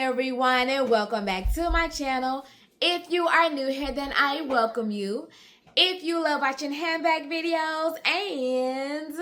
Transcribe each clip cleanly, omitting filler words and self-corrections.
everyone, and welcome back to my channel. If you are new here, then I welcome you. If you love watching handbag videos and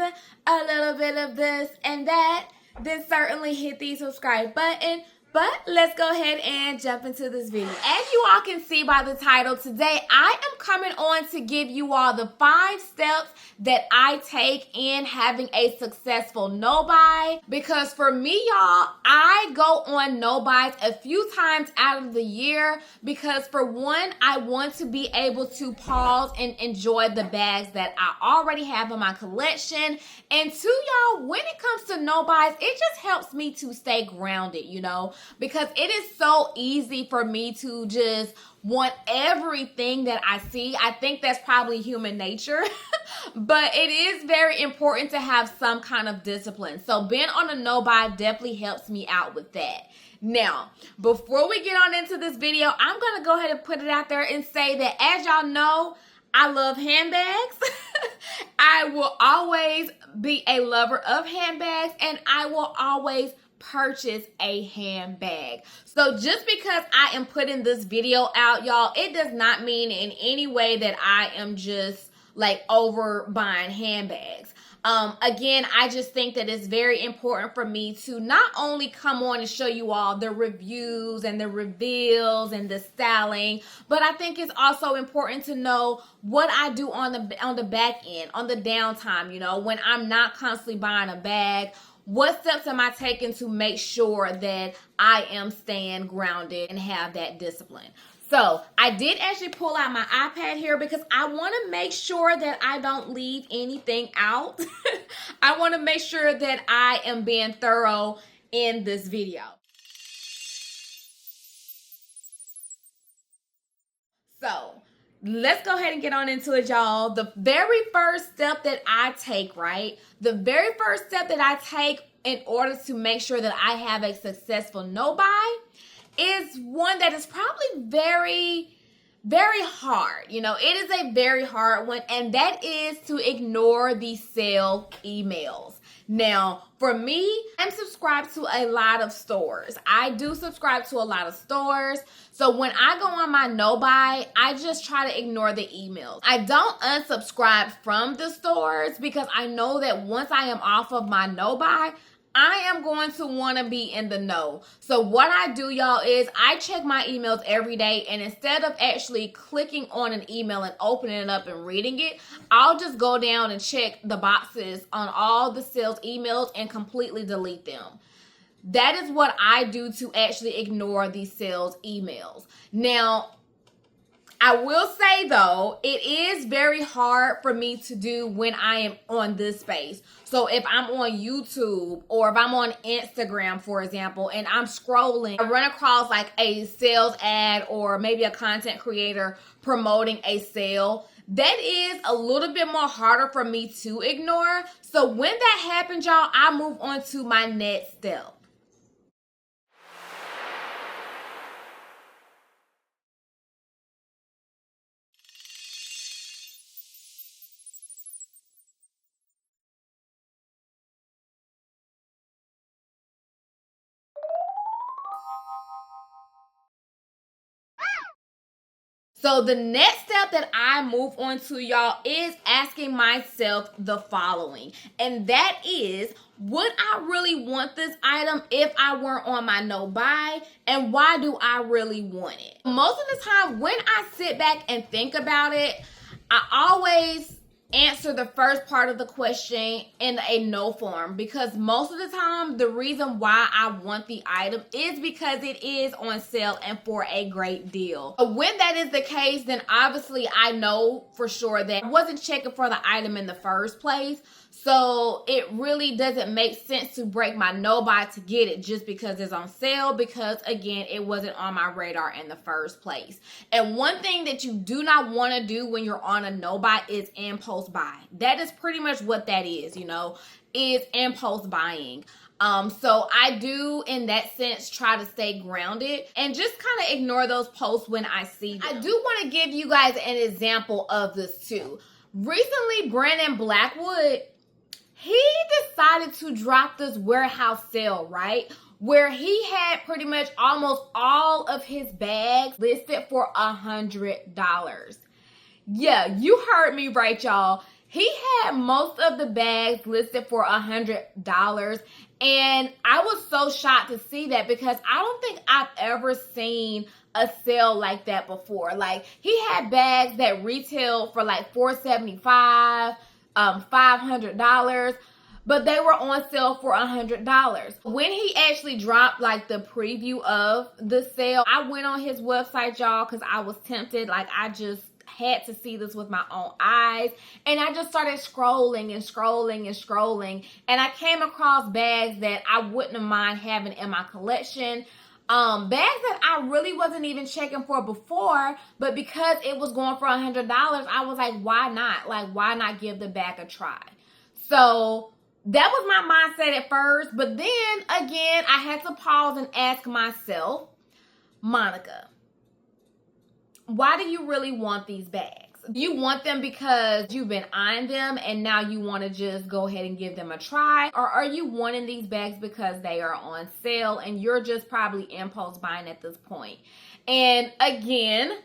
a little bit of this and that, then certainly hit the subscribe button. But let's go ahead and jump into this video. As you all can see by the title, today I am coming on to give you all the 5 steps that I take in having a successful no-buy. Because for me, y'all, I go on no-buys a few times out of the year because for one, I want to be able to pause and enjoy the bags that I already have in my collection. And two, y'all, when it comes to no-buys, it just helps me to stay grounded, you know? Because it is so easy for me to just want everything that I see. I think that's probably human nature, but it is very important to have some kind of discipline. So being on a no-buy definitely helps me out with that. Now, before we get on into this video, I'm going to go ahead and put it out there and say that as y'all know, I love handbags. I will always be a lover of handbags, and I will always purchase a handbag. So just because I am putting this video out, y'all, it does not mean in any way that I am just like over buying handbags. Again, I just think that it's very important for me to not only come on and show you all the reviews and the reveals and the styling, but I think it's also important to know what I do on the back end, on the downtime, you know, when I'm not constantly buying a bag. What steps am I taking to make sure that I am staying grounded and have that discipline? So I did actually pull out my iPad here because I want to make sure that I don't leave anything out. I want to make sure that I am being thorough in this video. So let's go ahead and get on into it, y'all. The very first step that I take, right? The very first step that I take in order to make sure that I have a successful no-buy is one that is probably very, very hard. You know, it is a very hard one, and that is to ignore the sale emails. Now, for me, I'm subscribed to a lot of stores. I do subscribe to a lot of stores. So when I go on my no-buy, I just try to ignore the emails. I don't unsubscribe from the stores because I know that once I am off of my no-buy, I am going to want to be in the know. So what I do, y'all, is I check my emails every day, and instead of actually clicking on an email and opening it up and reading it, I'll just go down and check the boxes on all the sales emails and completely delete them. That is what I do to actually ignore these sales emails. Now, I will say, though, it is very hard for me to do when I am on this space. So if I'm on YouTube or if I'm on Instagram, for example, and I'm scrolling, I run across like a sales ad or maybe a content creator promoting a sale, that is a little bit more harder for me to ignore. So when that happens, y'all, I move on to my next step. So the next step that I move on to, y'all, is asking myself the following. And that is, would I really want this item if I weren't on my no-buy? And why do I really want it? Most of the time, when I sit back and think about it, I always answer the first part of the question in a no form, because most of the time the reason why I want the item is because it is on sale and for a great deal. But when that is the case, then obviously I know for sure that I wasn't checking for the item in the first place. So it really doesn't make sense to break my no-buy to get it just because it's on sale, because again, it wasn't on my radar in the first place. And one thing that you do not want to do when you're on a no-buy is impulse buy. That is pretty much what that is, you know, is impulse buying. So I do, in that sense, try to stay grounded and just kind of ignore those posts when I see them. I do want to give you guys an example of this too. Recently, Brandon Blackwood, he decided to drop this warehouse sale, right? where he had pretty much almost all of his bags listed for $100. Yeah, you heard me right, y'all. He had most of the bags listed for $100. And I was so shocked to see that because I don't think I've ever seen a sale like that before. Like, he had bags that retailed for like $475, $500, but they were on sale for $100. When he actually dropped like the preview of the sale, I went on his website, y'all, because I was tempted. Like, I just had to see this with my own eyes, and I just started scrolling and scrolling and scrolling, and I came across bags that I wouldn't have mind having in my collection. Bags that I really wasn't even checking for before, but because it was going for $100, I was like, why not? Like, why not give the bag a try? So that was my mindset at first, but then again, I had to pause and ask myself, Monica, why do you really want these bags? Do you want them because you've been eyeing them and now you want to just go ahead and give them a try? Or are you wanting these bags because they are on sale and you're just probably impulse buying at this point? And again,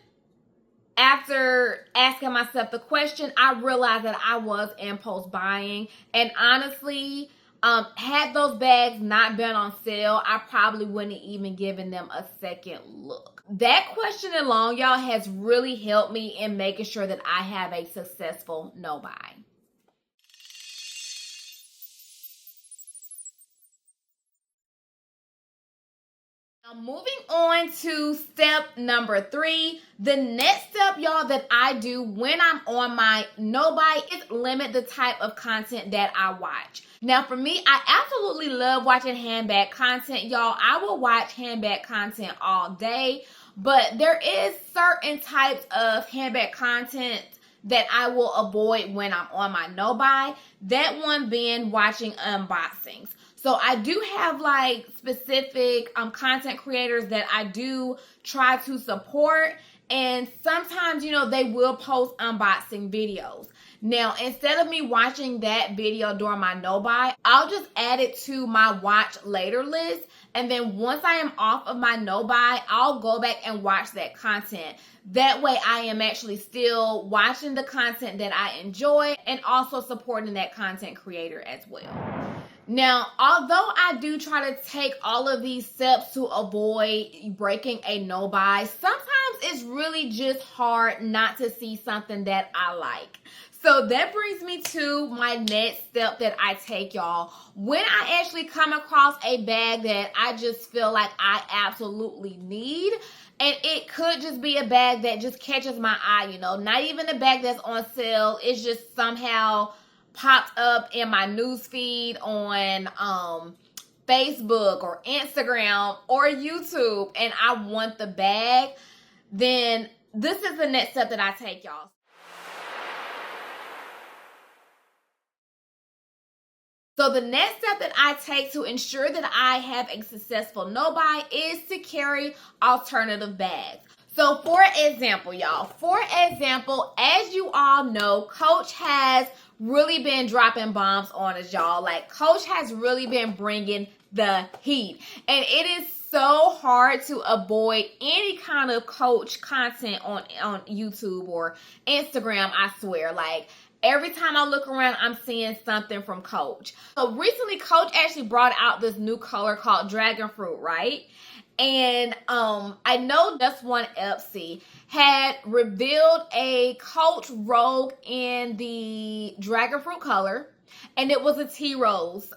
after asking myself the question, I realized that I was impulse buying. And honestly, had those bags not been on sale, I probably wouldn't have even given them a second look. That question alone, y'all, has really helped me in making sure that I have a successful no buy. Now, moving on to step number 3, the next step, y'all, that I do when I'm on my no buy is limit the type of content that I watch. Now, for me, I absolutely love watching handbag content, y'all. I will watch handbag content all day, but there is certain types of handbag content that I will avoid when I'm on my no buy. That one being watching unboxings. So I do have like specific content creators that I do try to support, and sometimes, you know, they will post unboxing videos. Now, instead of me watching that video during my no buy, I'll just add it to my watch later list. And then once I am off of my no buy, I'll go back and watch that content. That way I am actually still watching the content that I enjoy and also supporting that content creator as well. Now, although I do try to take all of these steps to avoid breaking a no buy, sometimes it's really just hard not to see something that I like. So that brings me to my next step that I take, y'all. When I actually come across a bag that I just feel like I absolutely need, and it could just be a bag that just catches my eye, you know, not even a bag that's on sale. It's just somehow popped up in my newsfeed on Facebook or Instagram or YouTube, and I want the bag, then this is the next step that I take, y'all. So the next step that I take to ensure that I have a successful no buy is to carry alternative bags. So for example, y'all, as you all know, Coach has really been dropping bombs on us, y'all. Like, Coach has really been bringing the heat. And it is so hard to avoid any kind of Coach content on YouTube or Instagram, I swear. Like, every time I look around, I'm seeing something from Coach. So recently, Coach actually brought out this new color called Dragon Fruit, right? And I know Just One Epsy had revealed a Coach Rogue in the Dragon Fruit color, and it was a tea rose.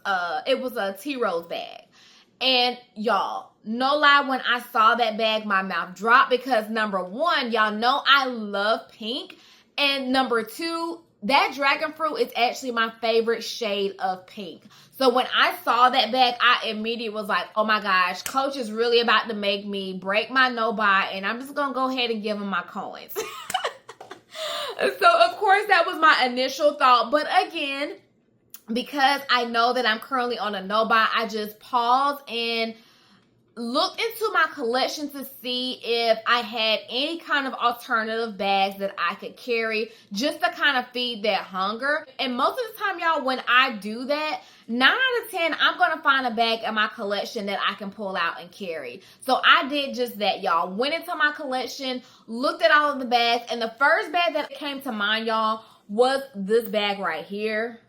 It was a tea rose bag. And y'all, no lie, when I saw that bag, my mouth dropped because number one, y'all know I love pink, and number two, that Dragon Fruit is actually my favorite shade of pink. So when I saw that bag, I immediately was like, oh my gosh, Coach is really about to make me break my no buy, and I'm just going to go ahead and give him my coins. So of course that was my initial thought. But again, because I know that I'm currently on a no buy, I just paused and looked into my collection to see if I had any kind of alternative bags that I could carry just to kind of feed that hunger. And most of the time, y'all, when I do that, 9 out of 10, I'm going to find a bag in my collection that I can pull out and carry. So I did just that, y'all. Went into my collection, looked at all of the bags, and the first bag that came to mind, y'all, was this bag right here.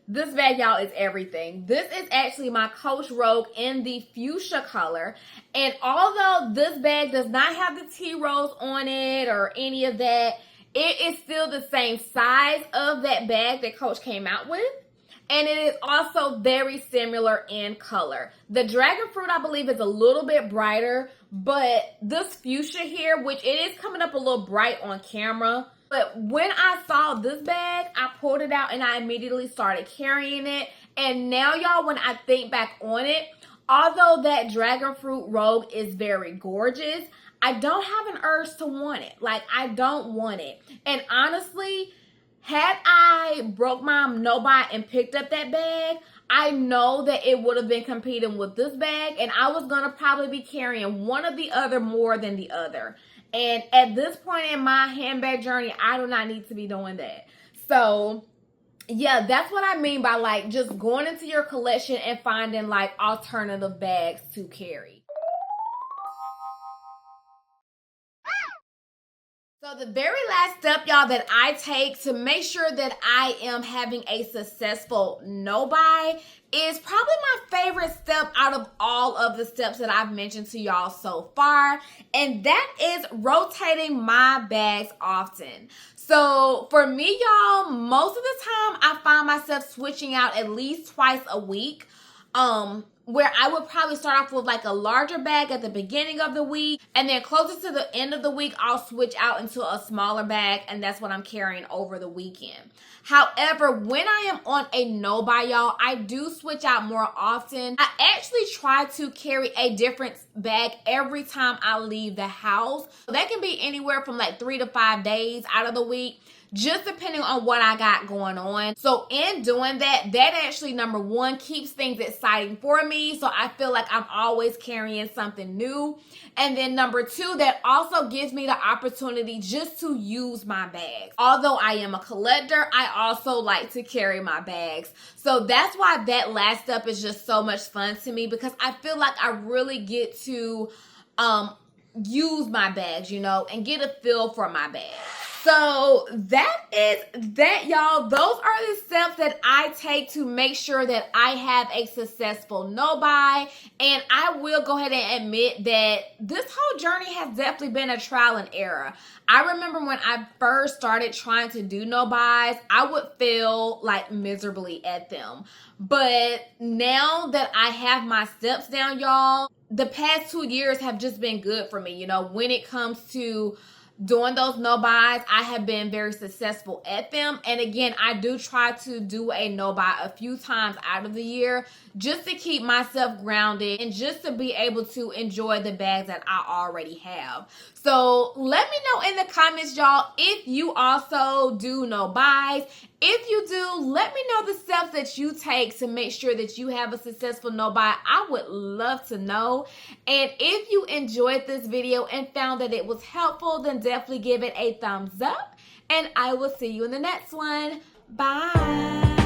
This bag, y'all, is everything. This is actually my Coach Rogue in the fuchsia color. And although this bag does not have the T-rose on it or any of that, it is still the same size of that bag that Coach came out with. And it is also very similar in color. The dragon fruit, I believe, is a little bit brighter, but this fuchsia here, which it is coming up a little bright on camera, but when I saw this bag, I pulled it out and I immediately started carrying it. And now, y'all, when I think back on it, although that dragon fruit robe is very gorgeous, I don't have an urge to want it. Like, I don't want it. And honestly, had I broke my no-buy and picked up that bag, I know that it would have been competing with this bag, and I was going to probably be carrying one or the other more than the other. And at this point in my handbag journey, I do not need to be doing that. So, yeah, that's what I mean by, like, just going into your collection and finding, like, alternative bags to carry. So the very last step, y'all, that I take to make sure that I am having a successful no-buy is probably my favorite step out of all of the steps that I've mentioned to y'all so far. And that is rotating my bags often. So for me, y'all, most of the time I find myself switching out at least twice a week. Where I would probably start off with like a larger bag at the beginning of the week, and then closer to the end of the week, I'll switch out into a smaller bag, and that's what I'm carrying over the weekend. However, when I am on a no-buy, y'all, I do switch out more often. I actually try to carry a different bag every time I leave the house. That can be anywhere from like 3 to 5 days out of the week, just depending on what I got going on. So in doing that, that actually, number one, keeps things exciting for me. So I feel like I'm always carrying something new. And then number two, that also gives me the opportunity just to use my bags. Although I am a collector, I also like to carry my bags. So that's why that last step is just so much fun to me, because I feel like I really get to use my bags, you know, and get a feel for my bags. So that is that, y'all. Those are the steps that I take to make sure that I have a successful no-buy. And I will go ahead and admit that this whole journey has definitely been a trial and error. I remember when I first started trying to do no-buys, I would fail like miserably at them. But now that I have my steps down, y'all, the past 2 years have just been good for me. You know, when it comes to doing those no-buys, I have been very successful at them. And again, I do try to do a no-buy a few times out of the year just to keep myself grounded and just to be able to enjoy the bags that I already have. So let me know in the comments, y'all, if you also do no-buys. If you do, let me know the steps that you take to make sure that you have a successful no-buy. I would love to know. And if you enjoyed this video and found that it was helpful, then definitely give it a thumbs up. And I will see you in the next one. Bye.